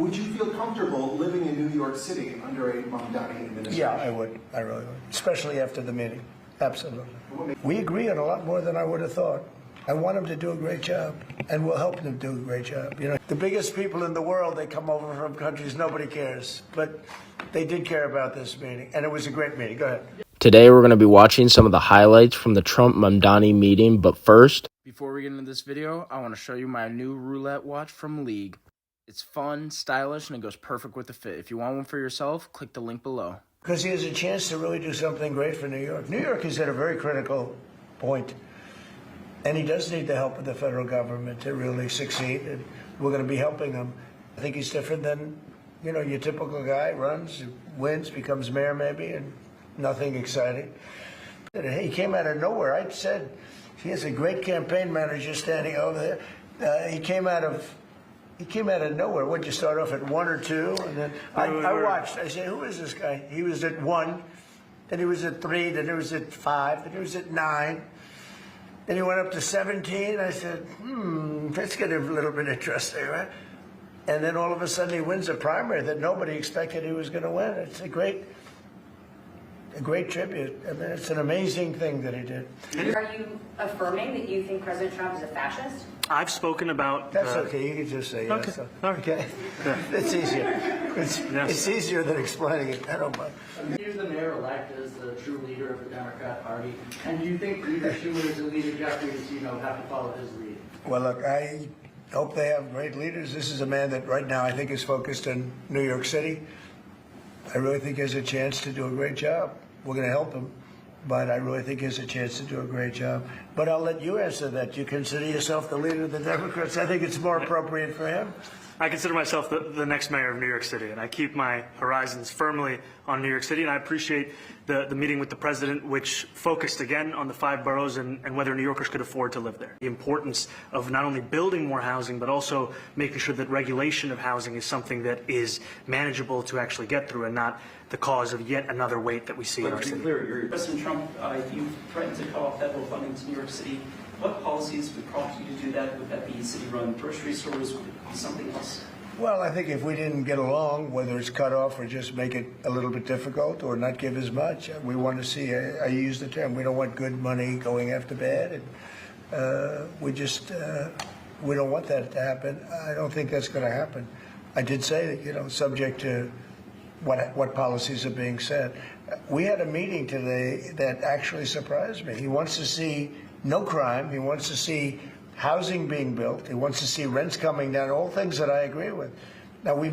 Would you feel comfortable living in New York City under a Mamdani administration? Yeah, I would. I really would. Especially after the meeting. Absolutely. We agree on a lot more than I would have thought. I want him to do a great job, and we'll help him do a great job. You know, the biggest people in the world, they come over from countries nobody cares, but they did care about this meeting, and it was a great meeting. Go ahead. Today, we're going to be watching some of the highlights from the Trump-Mamdani meeting, but first, before we get into this video, I want to show you my new roulette watch from League. It's fun, stylish, and it goes perfect with the fit. If you want one for yourself, click the link below. Because he has a chance to really do something great for New York. New York is at a very critical point, and he does need the help of the federal government to really succeed, and we're going to be helping him. I think he's different than, you know, your typical guy, runs, wins, becomes mayor maybe, and nothing exciting. He came out of nowhere. I said he has a great campaign manager standing over there. He came out of nowhere. Would you start off at 1 or 2? And then I watched. I said, who is this guy? He was at 1, then he was at 3, then he was at 5, then he was at 9. Then he went up to 17. I said, that's getting a little bit interesting, right? And then all of a sudden he wins a primary that nobody expected he was going to win. It's a great tribute. I mean, it's an amazing thing that he did. Are you affirming that you think President Trump is a fascist? I've spoken about... That's okay. You can just say yes. Okay. So. Okay. It's easier. It's easier than explaining it. I don't mind. He's the mayor-elect as the true leader of the Democrat Party. And do you think Leader Schumer is a leader, Jeffrey, have to follow his lead? Well, look, I hope they have great leaders. This is a man that right now I think is focused in New York City. I really think he has a chance to do a great job. We're going to help him, but I really think he has a chance to do a great job. But I'll let you answer that. You consider yourself the leader of the Democrats? I think it's more appropriate for him. I consider myself the next mayor of New York City, and I keep my horizons firmly on New York City, and I appreciate the meeting with the president, which focused again on the 5 boroughs and whether New Yorkers could afford to live there. The importance of not only building more housing, but also making sure that regulation of housing is something that is manageable to actually get through and not the cause of yet another wait that we see in our city. To be clear, President Trump, you threatened to cut off federal funding to New York City. What policies would prompt you to do that? Would that be city-run grocery stores? Would it be something else? Well, I think if we didn't get along, whether it's cut off or just make it a little bit difficult or not give as much, we want to see, I use the term, we don't want good money going after bad. And we don't want that to happen. I don't think that's going to happen. I did say that, you know, subject to what policies are being set. We had a meeting today that actually surprised me. He wants to see no crime. He wants to see housing being built. He wants to see rents coming down, all things that I agree with. Now, we